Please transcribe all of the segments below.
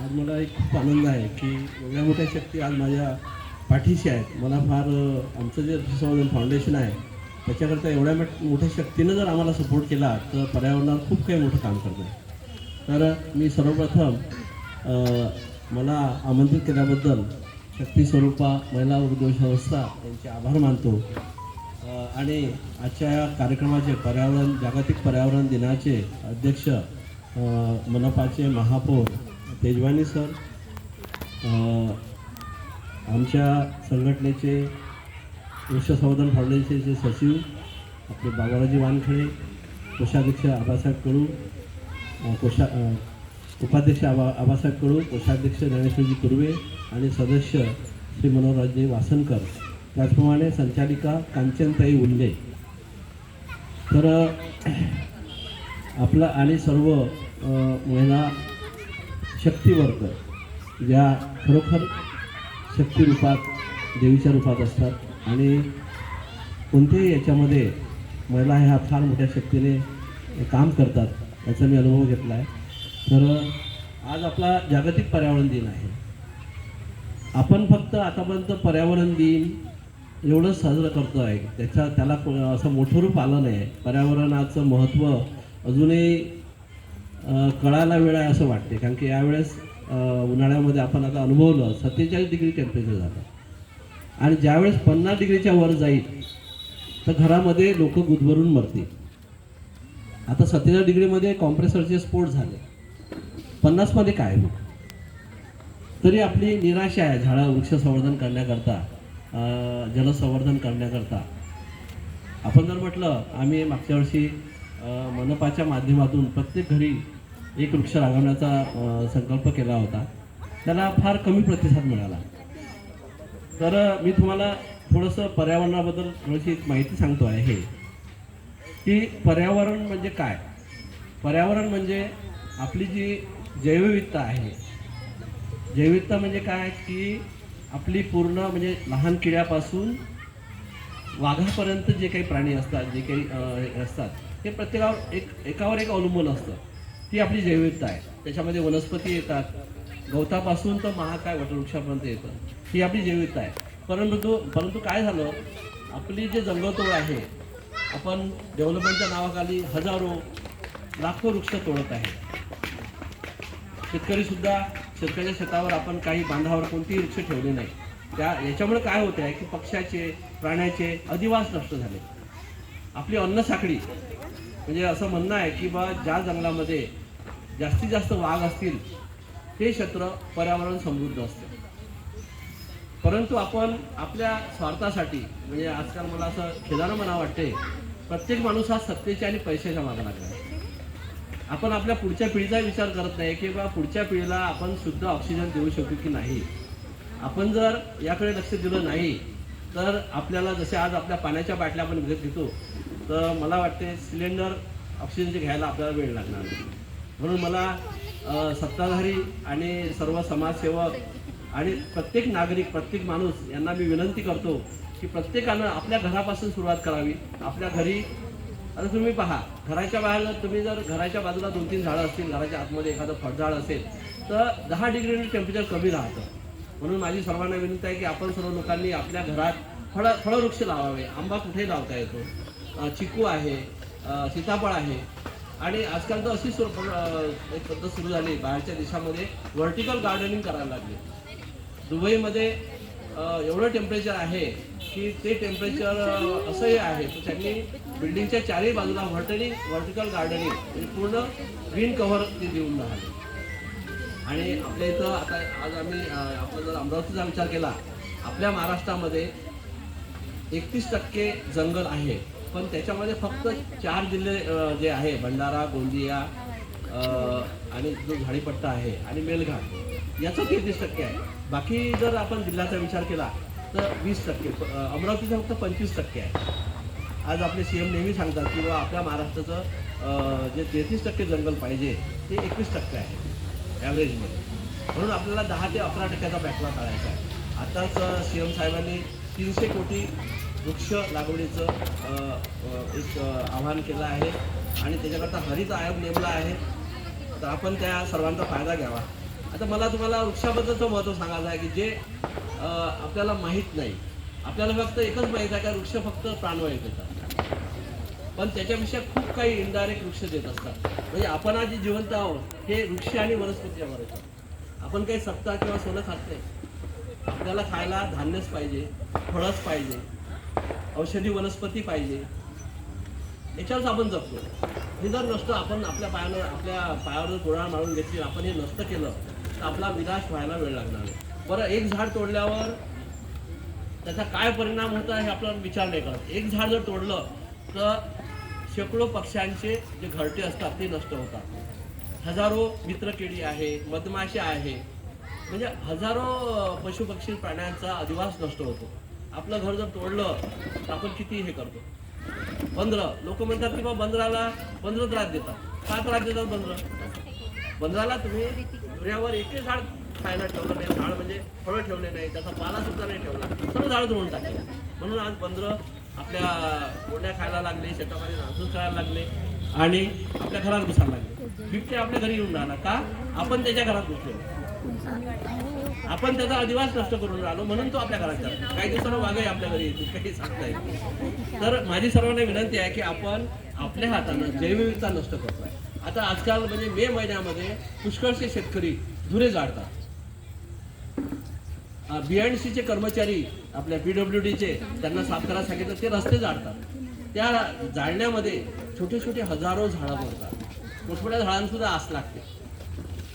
आज मला एक खूप आनंद आहे की एवढ्या मोठ्या शक्ती आज माझ्या पाठीशी आहेत. मला फार आमचं जे संवर्धन फाउंडेशन आहे त्याच्याकरता एवढ्या मोठ्या शक्तीनं जर आम्हाला सपोर्ट केला तर पर्यावरणावर खूप काही मोठं काम करतं आहे. तर मी सर्वप्रथम मला आमंत्रित केल्याबद्दल शक्ती स्वरूपा महिला उद्योग संस्था यांचे आभार मानतो. आणि आजच्या या कार्यक्रमाचे जागतिक पर्यावरण दिनाचे अध्यक्ष मनपाचे महापौर तेजवानी सर, आमच्या संघटनेचे वृक्ष संवर्धन फाउंडेशनचे सचिव आपले बाबाराजी वानखेडे, कोषाध्यक्ष आबासाहेब कडू, उपाध्यक्ष आबासाहेब कडू, कोषाध्यक्ष ज्ञानेश्वरजी कुर्वे आणि सदस्य श्री मनोहरराजे वासनकर, त्याचप्रमाणे संचालिका कांचनताई उल्ले. तर आपला आणि सर्व महिला शक्ती वर्कर ज्या खरोखर शक्ती रूपात देवीच्या रूपात असतात आणि कोणत्याही याच्यामध्ये महिला ह्या फार मोठ्या शक्तीने काम करतात याचा मी अनुभव घेतला आहे. तर आज आपला जागतिक पर्यावरण दिन आहे. आपण फक्त आतापर्यंत पर्यावरण दिन एवढंच साजरं करतो आहे, त्याला असं मोठं रूप आलं नाही. पर्यावरणाचं महत्त्व अजूनही कळायला वेळ आहे असं वाटते, कारण की यावेळेस उन्हाळ्यामध्ये आपण आता अनुभवलं 47 डिग्री टेम्परेचर झालं आणि ज्यावेळेस 50 डिग्रीच्या वर जाईल तर घरामध्ये लोक गुदमरून मरतील. आता 47 डिग्रीमध्ये कॉम्प्रेसरचे स्फोट झाले, 50मध्ये काय होईल? तरी आपली निराशा आहे झाडं वृक्ष संवर्धन करण्याकरता, जलसंवर्धन करण्याकरता. आपण जर म्हटलं आम्ही मागच्या वर्षी मनपाच्या माध्यमातून प्रत्येक घरी एक वृक्ष लागवण्याचा संकल्प केला होता, त्याला फार कमी प्रतिसाद मिळाला. तर मी तुम्हाला थोडंसं पर्यावरणाबद्दल थोडीशी माहिती सांगतो आहे की पर्यावरण म्हणजे काय. पर्यावरण म्हणजे आपली जी जैवविविधता आहे. जैवविविधता म्हणजे काय की आपली पूर्ण म्हणजे लहान किड्यापासून वाघापर्यंत जे काही प्राणी असतात, जे काही असतात ते प्रत्येकावर एकावर एक अवलंबून असतं. ती आपली जैवविविधता आहे. त्याच्यामध्ये वनस्पती येतात, गवतापासून तर महाकाय वटवृक्षापर्यंत येतं. ही आपली जैवविविधता आहे. परंतु काय झालं, आपली जे जंगलतोड आहे, आपण डेव्हलपमेंटच्या नावाखाली हजारो लाखो वृक्ष तोडत आहे. शेतकऱ्याच्या शेतावर आपण काही बांधावर कोणतेही वृक्ष ठेवले नाही. याच्यामुळे काय होते आहे की पक्ष्याचे, प्राण्याचे अधिवास नष्ट झाले. आपली अन्न साखळी म्हणजे असं म्हणणं आहे की ज्या जंगलामध्ये जास्तीत जास्त वाघ असतील ते क्षेत्र पर्यावरण समृद्ध असते. परंतु आपण आपल्या स्वार्थासाठी म्हणजे आजकाल मला असं खेदानं म्हणावं वाटते, प्रत्येक माणूस हा सत्तेच्या आणि पैशाच्या मागे लागला आहे. आपण आपल्या पुढच्या पिढीचा विचार करत नाही की पुढच्या पिढीला आपण शुद्ध ऑक्सिजन देऊ शकू की नाही. आपण जर याकडे लक्ष दिलं नाही तर आपल्याला जसे आज आपल्या पाण्याच्या बाटल्या आपण विकत घेतो, तर मला वाटते सिलेंडर ऑक्सिजनचे घ्यायला आपल्याला वेळ लागणार नाही. म्हणून मला सत्ताधारी आणि सर्व समाजसेवक आणि प्रत्येक नागरिक, प्रत्येक माणूस यांना मी विनंती करतो की प्रत्येकानं आपल्या घरापासून सुरुवात करावी. आपल्या घरी आता तुम्ही पहा, घराच्या बाहेर तुम्ही जर घराच्या बाजूला 2-3 झाडं असतील, घराच्या आतमध्ये एखादं फळझाड असेल तर 10 डिग्री टेम्परेचर कमी राहतं. म्हणून माझी सर्वांना विनंती आहे की आपण सर्व लोकांनी आपल्या घरात फळवृक्ष लावावे. आंबा कुठेही लावता येतो, चिकू आहे, सीताफळ आहे. आणि आजकाल तर अशी एक पद्धत सुरू झाली बाहेरच्या देशामध्ये, व्हर्टिकल गार्डनिंग करायला लागले. दुबईमध्ये एवढं टेम्परेचर आहे की ते टेम्परेचर असंही आहे तर त्यांनी बिल्डिंगच्या चारही बाजूला व्हर्टिकल गार्डनिंग म्हणजे पूर्ण ग्रीन कव्हर ते देऊन राहिले. आणि आपल्या इथं आता आज आम्ही आपण जर अमरावतीचा विचार केला, आपल्या महाराष्ट्रामध्ये 31% जंगल आहे, पण त्याच्यामध्ये फक्त 4 जिल्हे जे आहे, भंडारा, गोंदिया आणि जो झाडीपट्टा आहे आणि मेलघाट, याचं 33% आहे. बाकी जर आपण जिल्ह्याचा विचार केला तर 20%, अमरावतीचा फक्त 25% आहे. आज आपले CM नेहमी सांगतात की आपल्या महाराष्ट्राचं जे 33% जंगल पाहिजे ते 21% आहे ॲव्हरेजमध्ये. म्हणून आपल्याला 10 ते 11% बॅकलॉग काढायचा आहे. आताच CM साहेबांनी 300 कोटी वृक्ष लागवडीचं एक आवाहन केलं आहे आणि त्याच्याकरता हरित आयोग नेमला आहे. तर आपण त्या सर्वांचा फायदा घ्यावा. आता मला तुम्हाला वृक्षाबद्दलचं महत्त्व सांगायचं आहे की जे आपल्याला माहीत नाही. आपल्याला फक्त एकच माहीत आहे का वृक्ष फक्त प्राणवायू देतात, पण त्याच्यापेक्षा खूप काही इनडायरेक्ट वृक्ष देत असतात. म्हणजे आपण आज जे जिवंत आहोत हे वृक्ष आणि वनस्पतीवर येतात. आपण काही सत्ता किंवा सोनं खात नाही. आपल्याला खायला धान्यच पाहिजे, फळच पाहिजे, औषधी वनस्पती पाहिजे, याच्यावरच आपण जगतो. हे जर नसतं, आपण आपल्या पायावर जर तोडा मारून घेतली, आपण हे नसतं केलं तर आपला विनाश व्हायला वेळ लागणार आहे. बरं, एक झाड तोडल्यावर त्याचा काय परिणाम होता हे आपल्याला विचार नाही करत. एक झाड जर तोडलं तर शेकडो पक्ष्यांचे जे घरटे असतात ते नष्ट होतात. हजारो मित्रकिडी आहे, मधमाशा आहे, म्हणजे हजारो पशुपक्षी प्राण्यांचा अधिवास नष्ट होतो. आपलं घर जर तोडलं तर आपण किती हे करतो. लोक म्हणतात की बाबा बंदर त्रास देतात. का त्रास देतात बंदराला तुम्ही दुऱ्यावर एकही झाड खायला ठेवलं नाही, झाड म्हणजे फळं ठेवले नाही, त्याचा पाला सुद्धा नाही ठेवला, सर्व झाड तोडून टाकले. म्हणून आज बंदर आपल्या कोंड्या खायला लागले, शेतामध्ये नाचून करायला लागले आणि आपल्या घरात घुसायला लागले. बिबटे आपल्या घरी येऊन राहिला का? आपण त्याच्या घरात घुसलो, आपण त्याचा अधिवास नष्ट करून राहिलो, म्हणून तो आपल्या घरात जातो. काही दिवसांना वाघही आपल्या घरी येतील, काही सांगता येईल. तर माझी सर्वांना विनंती आहे की आपण आपल्या हातानं जैवविविधता नष्ट करतोय. आता आजकाल म्हणजे मे महिन्यामध्ये पुष्कळसे शेतकरी धुरे जाळतात. BNCचे कर्मचारी आपल्या PWDचे त्यांना साफ करायला सांगितलं, ते रस्ते जाळतात. त्या जाळण्यामध्ये छोटे छोटे हजारो झाडं मरतात. मोठमोठ्या झाडांसुद्धा आस लागते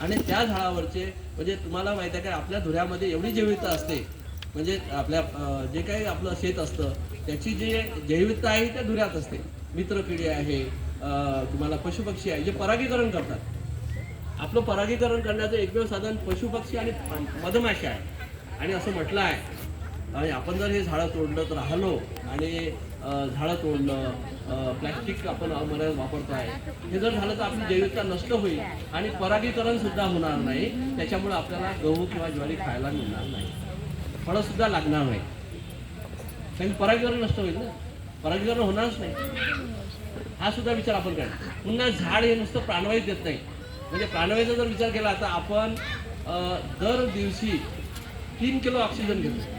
आणि त्या झाडावरचे म्हणजे तुम्हाला माहिती आहे का, आपल्या धुऱ्यामध्ये एवढी जैविकता असते, म्हणजे आपल्या जे काही आपलं शेत असतं त्याची जी जैविकता आहे त्या धुऱ्यात असते. मित्रकिडी आहे, तुम्हाला पशुपक्षी आहे जे परागीकरण करतात. आपलं परागीकरण करण्याचं एकमेव साधन पशुपक्षी आणि मधमाशा आहे. आणि असं म्हटलं आहे आणि आपण जर हे झाडं तोडलं तर राहिलो आणि झाडं तोडलं, प्लॅस्टिक आपण अमर्याद वापरतो आहे, हे जर झालं तर आपली जैविकता नष्ट होईल आणि परागीकरण सुद्धा होणार नाही. त्याच्यामुळे आपल्याला गहू किंवा ज्वारी खायला मिळणार नाही, फळं सुद्धा लागणार नाही, कारण परागीकरण नष्ट होईल ना, परागीकरण होणारच नाही. हा सुद्धा विचार आपण करायचा. पुन्हा झाड हे नुसतं प्राणवायू देत नाही. म्हणजे प्राणवायूचा जर विचार केला तर आपण दर दिवशी 3 किलो ऑक्सिजन घेतो.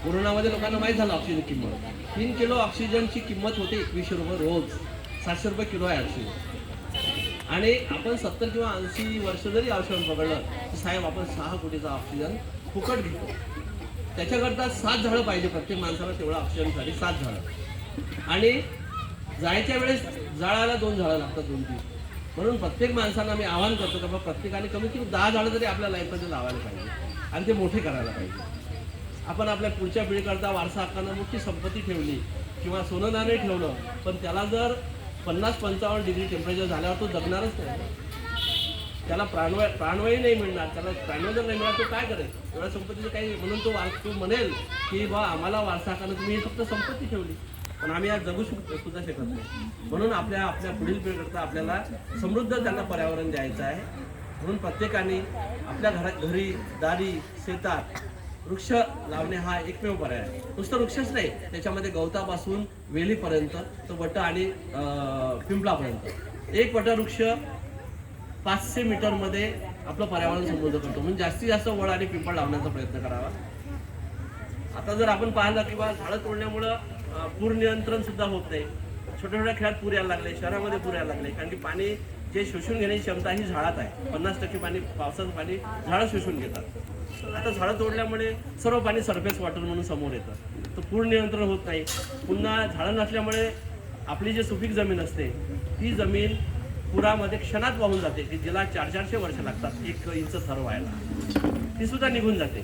कोरोनामध्ये लोकांना माहीत झालं ऑक्सिजन किंमत. 3 किलो ऑक्सिजनची किंमत होते 2100 रुपये रोज. 700 रुपये किलो आहे ऑक्सिजन. आणि आपण 70 किंवा 80 वर्ष जरी औषध पकडलं तर साहेब आपण 6 कोटीचा ऑक्सिजन फुकट घेतो. त्याच्याकरता 7 झाडं पाहिजे प्रत्येक माणसाला, तेवढं ऑक्सिजनसाठी 7 झाडं. आणि जायच्या वेळेस जाळायला 2 झाडं लागतात, 2-3. म्हणून प्रत्येक माणसांना मी आवाहन करतो की प्रत्येकाने कमीत कमी 10 झाडं तरी आपल्या लाईफमध्ये लावायला पाहिजे आणि ते मोठे करायला पाहिजे. आपण आपल्या पुढच्या पिढीकरता वारसा हक्कानं मोठी संपत्ती ठेवली किंवा सोनं नाणे ठेवलं, पण त्याला जर 50-55 डिग्री टेम्परेचर झाल्यावर तो जगणारच नाही. त्याला प्राणवायू नाही मिळणार. त्याला प्राणवायू जर नाही मिळाला तो काय करेल? एवढ्या संपत्तीचं काही. म्हणून तो म्हणेल की बा आम्हाला वारसा हक्कानं तुम्ही ही फक्त संपत्ती ठेवली, पण आम्ही आज जगू सुद्धा शकत नाही. म्हणून आपल्या पुढील पिढीकरता आपल्याला समृद्ध त्यांना पर्यावरण द्यायचं आहे. म्हणून प्रत्येकाने आपल्या घरी दारी शेतात वृक्ष लावणे हा एकमेव पर्याय आहे. नुसतं वृक्षच नाही, त्याच्यामध्ये गवतापासून वेलीपर्यंत तर वट आणि पिंपळापर्यंत एक वटवृक्ष 500 मीटरमध्ये आपलं पर्यावरण समृद्ध करतो. म्हणजे जास्तीत जास्त वड आणि पिंपळ लावण्याचा प्रयत्न करावा. आता जर आपण पाहिलं किंवा झाडं तोडण्यामुळं पूर नियंत्रण सुद्धा होत नाही. छोट्या छोट्या खेळात पूर यायला लागले, शहरामध्ये पूर यायला लागले, कारण की पाणी जे शोषून घेण्याची क्षमता ही झाडात आहे. 50% पाणी, पावसाचं पाणी झाडं शोषून घेतात. आता झाडं तोडल्यामुळे सर्व पाणी सरफेस वॉटर म्हणून समोर येतं, तर पूर नियंत्रण होत नाही. पुन्हा झाडं नसल्यामुळे आपली जी सुपीक जमीन असते ती जमीन पुरामध्ये क्षणात वाहून जाते, की जिला 400-400 वर्ष लागतात 1 इंच थर व्हायला, ती सुद्धा निघून जाते.